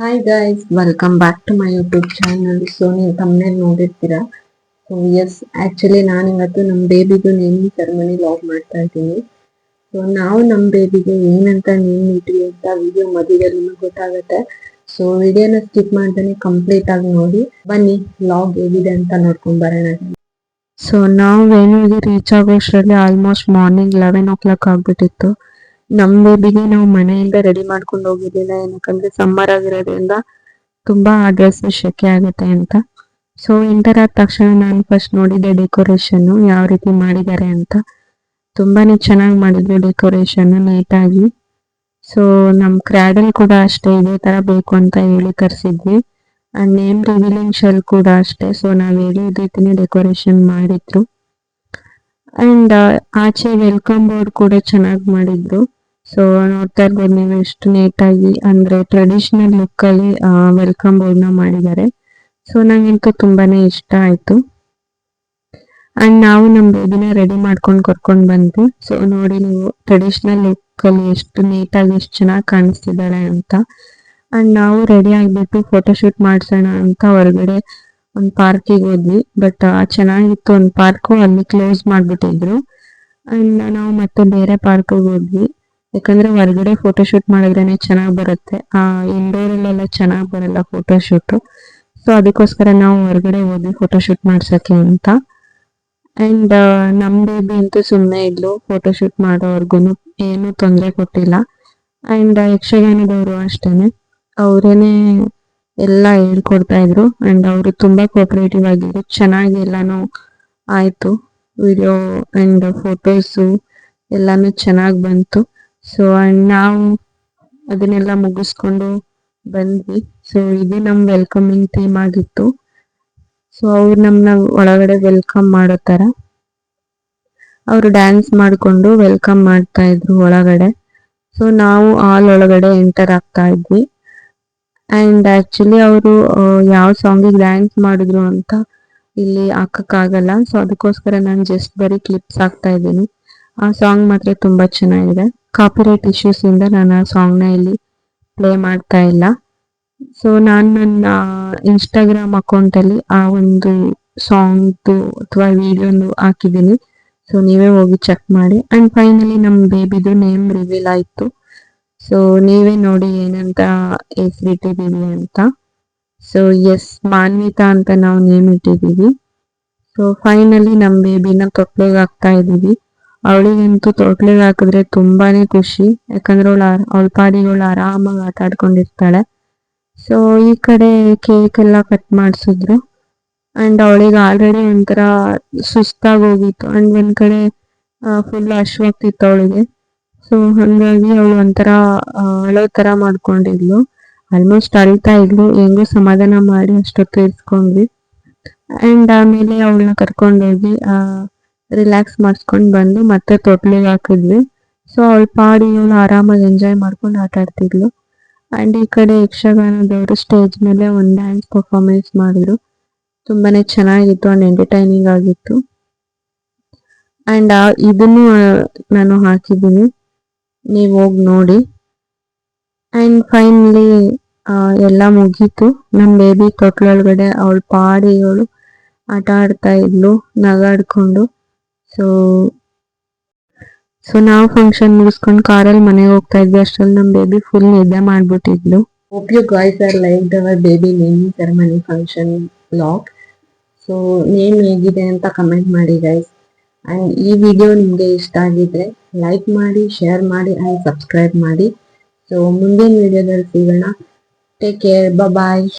Hi guys, welcome back to my YouTube channel. So ನೀವು ತಮ್ಮನೇಲಿ ನೋಡಿರ್ತೀರಾ. ಸೊ ಎಸ್, ಆಕ್ಚುಲಿ ನಾನು ಇವತ್ತು ನಮ್ಮ ಬೇಬಿದು ನೇಮಿಂಗ್ ಸೆರೆಮನಿ ಲಾಗ್ ಮಾಡ್ತಾ ಇದ್ದೀನಿ. ಸೊ ನಾವು ನಮ್ಮ ಬೇಬಿಗೆ ಏನಂತ ನೇಮ್ ಇಟ್ವಿ ಅಂತ ವಿಡಿಯೋ ಮಧ್ಯದಲ್ಲಿ ಗೊತ್ತಾಗುತ್ತೆ. ಸೊ ವಿಡಿಯೋನ ಸ್ಕಿಪ್ ಮಾಡ್ದೇನೆ ಕಂಪ್ಲೀಟ್ ಆಗಿ ನೋಡಿ ಬನ್ನಿ, ಲಾಗ್ ಹೇಗಿದೆ ಅಂತ ನೋಡ್ಕೊಂಡ್ ಬರೋಣ. ಸೊ ನಾವು ವೇಣುವಿಗೆ ರೀಚ್ ಆಗೋಷ್ಟರಲ್ಲಿ ಆಲ್ಮೋಸ್ಟ್ ಮಾರ್ನಿಂಗ್ 11 o'clock ಆಗ್ಬಿಟ್ಟಿತ್ತು. ನಮ್ಮ ಬೇಬಿಗೆ ನಾವು ಮನೆಯಿಂದ ರೆಡಿ ಮಾಡ್ಕೊಂಡು ಹೋಗಿರ್ಲಿಲ್ಲ, ಏನಕ್ಕಂದ್ರೆ ಸಮ್ಮರ್ ಆಗಿರೋದ್ರಿಂದ ತುಂಬಾ ಡ್ರೆಸ್ ಶೆಕೆ ಆಗುತ್ತೆ ಅಂತ. ಸೊ ಎಂಟರ್ ಆದ ತಕ್ಷಣ ನಾನು ಫಸ್ಟ್ ನೋಡಿದ್ದೆ ಡೆಕೋರೇಷನ್ ಯಾವ ರೀತಿ ಮಾಡಿದ್ದಾರೆ ಅಂತ. ತುಂಬಾನೇ ಚೆನ್ನಾಗಿ ಮಾಡಿದ್ರು ಡೆಕೋರೇಷನ್ ನೀಟಾಗಿ. ಸೊ ನಮ್ ಕ್ರಾಡಲ್ ಕೂಡ ಅಷ್ಟೇ ಇದೇ ತರ ಬೇಕು ಅಂತ ಹೇಳಿ ತರಿಸಿದ್ವಿ. ಅಂಡ್ ನೇಮ್ ರಿವೀಲಿಂಗ್ ಶೆಲ್ ಕೂಡ ಅಷ್ಟೇ. ಸೊ ನಾವ್ ಹೇಳಿದ ರೀತಿನೇ ಡೆಕೋರೇಷನ್ ಮಾಡಿದ್ರು. ಅಂಡ್ ಆಚೆ ವೆಲ್ಕಮ್ ಬೋರ್ಡ್ ಕೂಡ ಚೆನ್ನಾಗಿ ಮಾಡಿದ್ರು. ಸೊ ನೋಡ್ತಾ ಇರ್ಬೋದು ನೀವು ಎಷ್ಟು ನೀಟಾಗಿ, ಅಂದ್ರೆ ಟ್ರೆಡಿಷನಲ್ ಲುಕ್ ಅಲ್ಲಿ ವೆಲ್ಕಮ್ ಬೋರ್ಡ್ ನ ಮಾಡಿದ್ದಾರೆ. ಸೊ ನಂಗಂತೂ ತುಂಬಾನೇ ಇಷ್ಟ ಆಯ್ತು. ಅಂಡ್ ನಾವು ನಮ್ ಬೇಬಿನ ರೆಡಿ ಮಾಡ್ಕೊಂಡು ಕರ್ಕೊಂಡ್ ಬಂದ್ವಿ. ಸೊ ನೋಡಿ ನೀವು ಟ್ರೆಡಿಷನಲ್ ಲುಕ್ ಅಲ್ಲಿ ಎಷ್ಟು ನೀಟಾಗಿ ಎಷ್ಟು ಚೆನ್ನಾಗಿ ಕಾಣಿಸ್ತಿದ್ದಾಳೆ ಅಂತ. ಅಂಡ್ ನಾವು ರೆಡಿ ಆಗ್ಬಿಟ್ಟು ಫೋಟೋಶೂಟ್ ಮಾಡ್ಸೋಣ ಅಂತ ಹೊರಗಡೆ ಒಂದು ಪಾರ್ಕಿಗೆ ಹೋದ್ವಿ. ಬಟ್ ಚೆನ್ನಾಗಿತ್ತು ಒಂದು ಪಾರ್ಕು, ಅಲ್ಲಿ ಕ್ಲೋಸ್ ಮಾಡ್ಬಿಟ್ಟಿದ್ರು. ಅಂಡ್ ನಾವು ಮತ್ತೆ ಬೇರೆ ಪಾರ್ಕಿಗೆ ಹೋದ್ವಿ. ಯಾಕಂದ್ರೆ ಹೊರಗಡೆ ಫೋಟೋಶೂಟ್ ಮಾಡಿದ್ರೇನೆ ಚೆನ್ನಾಗಿ ಬರುತ್ತೆ, ಇಂಡೋರ್ ಅಲ್ಲೆಲ್ಲ ಚೆನ್ನಾಗಿ ಬರಲ್ಲ ಫೋಟೋಶೂಟ್. ಸೊ ಅದಕ್ಕೋಸ್ಕರ ನಾವು ಹೊರಗಡೆ ಹೋದ್ವಿ ಫೋಟೋಶೂಟ್ ಮಾಡ್ಸಕ್ಕೆ ಅಂತ. ಅಂಡ್ ನಮ್ ಬೇಬಿ ಅಂತೂ ಸುಮ್ಮನೆ ಇದ್ಲು, ಫೋಟೋಶೂಟ್ ಮಾಡೋವರ್ಗು ಏನು ತೊಂದರೆ ಕೊಟ್ಟಿಲ್ಲ. ಅಂಡ್ ಯಕ್ಷಗಾನದವರು ಅಷ್ಟೇನೆ, ಅವರೇನೆ ಎಲ್ಲ ಹೇಳ್ಕೊಡ್ತಾ ಇದ್ರು. ಅಂಡ್ ಅವರು ತುಂಬಾ ಕೋಪರೇಟಿವ್ ಆಗಿದ್ರು, ಚೆನ್ನಾಗಿ ಎಲ್ಲಾನು ಆಯ್ತು. ವಿಡಿಯೋ ಅಂಡ್ ಫೋಟೋಸು ಎಲ್ಲಾನು ಚೆನ್ನಾಗಿ ಬಂತು. ಸೊ ಅಂಡ್ ನಾವು ಅದನ್ನೆಲ್ಲ ಮುಗಿಸ್ಕೊಂಡು ಬಂದ್ವಿ. ಸೊ ಇದು ನಮ್ ವೆಲ್ಕಮಿಂಗ್ ಥೀಮ್ ಆಗಿತ್ತು. ಸೊ ಅವ್ರು ನಮ್ನ ಒಳಗಡೆ ವೆಲ್ಕಮ್ ಮಾಡೋ ತರ ಅವರು ಡ್ಯಾನ್ಸ್ ಮಾಡ್ಕೊಂಡು ವೆಲ್ಕಮ್ ಮಾಡ್ತಾ ಇದ್ರು ಒಳಗಡೆ. ಸೊ ನಾವು ಆಲ್ ಒಳಗಡೆ ಎಂಟರ್ ಆಗ್ತಾ ಇದ್ವಿ. ಅಂಡ್ ಆಕ್ಚುಲಿ ಅವರು ಯಾವ ಸಾಂಗಿಗೆ ಡ್ಯಾನ್ಸ್ ಮಾಡಿದ್ರು ಅಂತ ಇಲ್ಲಿ ಹಾಕಕ್ಕಾಗಲ್ಲ. ಸೊ ಅದಕ್ಕೋಸ್ಕರ ನಾನು ಜಸ್ಟ್ ಬರೀ ಕ್ಲಿಪ್ಸ್ ಹಾಕ್ತಾ ಇದ್ದೀನಿ. ಆ ಸಾಂಗ್ ಮಾತ್ರ ತುಂಬಾ ಚೆನ್ನಾಗಿದೆ. ಕಾಪಿರೈಟ್ ಇಶ್ಯೂಸ್ ಇಂದ ನಾನು ಆ ಸಾಂಗ್ ನ ಇಲ್ಲಿ ಪ್ಲೇ ಮಾಡ್ತಾ ಇಲ್ಲ. ಸೊ ನಾನು ನನ್ನ ಇನ್ಸ್ಟಾಗ್ರಾಮ್ ಅಕೌಂಟ್ ಅಲ್ಲಿ ಆ ಒಂದು ಸಾಂಗ್ ಅಥವಾ ವಿಡಿಯೋನು ಹಾಕಿದ್ದೀನಿ. ಸೊ ನೀವೇ ಹೋಗಿ ಚೆಕ್ ಮಾಡಿ. ಅಂಡ್ ಫೈನಲಿ ನಮ್ ಬೇಬಿದು ನೇಮ್ ರಿವೀಲ್ ಆಯ್ತು. ಸೊ ನೀವೇ ನೋಡಿ ಏನಂತ ಹೆಸರಿಟ್ಟಿದೀವಿ ಅಂತ. ಸೊ ಎಸ್, ಮಾನ್ವಿತಾ ಅಂತ ನಾವು ನೇಮ್ ಇಟ್ಟಿದೀವಿ. ಸೊ ಫೈನಲಿ ನಮ್ ಬೇಬಿನ ತೊಟ್ಲಿಗೆ ಹಾಕ್ತಾ ಇದೀವಿ. ಅವಳಿಗಂತೂ ತೊಟ್ಲಿಗೆ ಹಾಕಿದ್ರೆ ತುಂಬಾನೇ ಖುಷಿ, ಯಾಕಂದ್ರೆ ಅವಳ ಪಾಡಿಗಳು ಆರಾಮಾಗಿ ಆಟ ಆಡ್ಕೊಂಡಿರ್ತಾಳೆ. ಸೊ ಈ ಕಡೆ ಕೇಕ್ ಎಲ್ಲ ಕಟ್ ಮಾಡಿಸಿದ್ರು. ಅಂಡ್ ಅವಳಿಗೆ ಆಲ್ರೆಡಿ ಒಂಥರ ಸುಸ್ತಾಗಿ ಹೋಗಿತ್ತು. ಅಂಡ್ ಒಂದ್ ಕಡೆ ಫುಲ್ ಅಶ್ವಾಗ್ತಿತ್ತು ಅವಳಿಗೆ. ಸೊ ಹಂಗಾಗಿ ಅವಳು ಒಂಥರ ಅಳೋ ತರ ಮಾಡ್ಕೊಂಡಿದ್ಲು. ಆಲ್ಮೋಸ್ಟ್ ಅಳ್ತಾ ಇದ್ಲು. ಹೆಂಗೋ ಸಮಾಧಾನ ಮಾಡಿ ಅಷ್ಟೊತ್ತು ಇರ್ಸ್ಕೊಂಡ್ವಿ. ಅಂಡ್ ಆಮೇಲೆ ಅವಳನ್ನ ಕರ್ಕೊಂಡೋಗಿ ರಿಲ್ಯಾಕ್ಸ್ ಮಾಡಿಸ್ಕೊಂಡ್ ಬಂದು ಮತ್ತೆ ತೊಟ್ಲಿಗೆ ಹಾಕಿದ್ವಿ. ಸೊ ಅವಳ ಪಾಡಿ ಅವಳು ಆರಾಮಾಗಿ ಎಂಜಾಯ್ ಮಾಡ್ಕೊಂಡು ಆಟ ಆಡ್ತಿದ್ಲು. ಅಂಡ್ ಈ ಕಡೆ ಯಕ್ಷಗಾನದವರು ಸ್ಟೇಜ್ ಮೇಲೆ ಒಂದು ಡ್ಯಾನ್ಸ್ ಪರ್ಫಾರ್ಮೆನ್ಸ್ ಮಾಡಿದ್ರು. ತುಂಬಾನೇ ಚೆನ್ನಾಗಿತ್ತು ಅಂಡ್ ಎಂಟರ್ಟೈನಿಂಗ್ ಆಗಿತ್ತು. ಅಂಡ್ ಇದನ್ನು ನಾನು ಹಾಕಿದ್ದೀನಿ, ನೀವು ಹೋಗಿ ನೋಡಿ. ಅಂಡ್ ಫೈನಲಿ ಎಲ್ಲ ಮುಗೀತು. ನಮ್ ಬೇಬಿ ತೊಟ್ಲೊಳಗಡೆ ಅವಳ ಪಾಡಿ ಅವಳು ಆಟ ಆಡ್ತಾ ಇದ್ಲು ನಗಾಡ್ಕೊಂಡು. ಸೊ ನಾವು ಫಂಕ್ಷನ್ ಮುಗಿಸ್ಕೊಂಡು ಕಾರಲ್ಲಿ ಮನೆಗೆ ಹೋಗ್ತಾ ಇದ್ವಿ. ಅಷ್ಟ್ರಲ್ಲಿ ನಮ್ ಬೇಬಿ ಫುಲ್ ನಿದ್ದೆ ಮಾಡ್ಬಿಟ್ಟಿದ್ಲು. Hope you guys are liked our baby naming ceremony function vlog. So name ಹೇಗಿದೆ ಅಂತ ಕಮೆಂಟ್ ಮಾಡಿ ಗೈಸ್. ಅಂಡ್ ಈ ವಿಡಿಯೋ ನಿಮ್ಗೆ ಇಷ್ಟ ಆಗಿದ್ರೆ ಲೈಕ್ ಮಾಡಿ, ಶೇರ್ ಮಾಡಿ ಅಂಡ್ ಸಬ್ಸ್ಕ್ರೈಬ್ ಮಾಡಿ. ಸೊ ಮುಂದಿನ ವಿಡಿಯೋದಲ್ಲಿ ಸಿಗೋಣ. ಟೇಕ್ ಕೇರ್, ಬಾಯ್.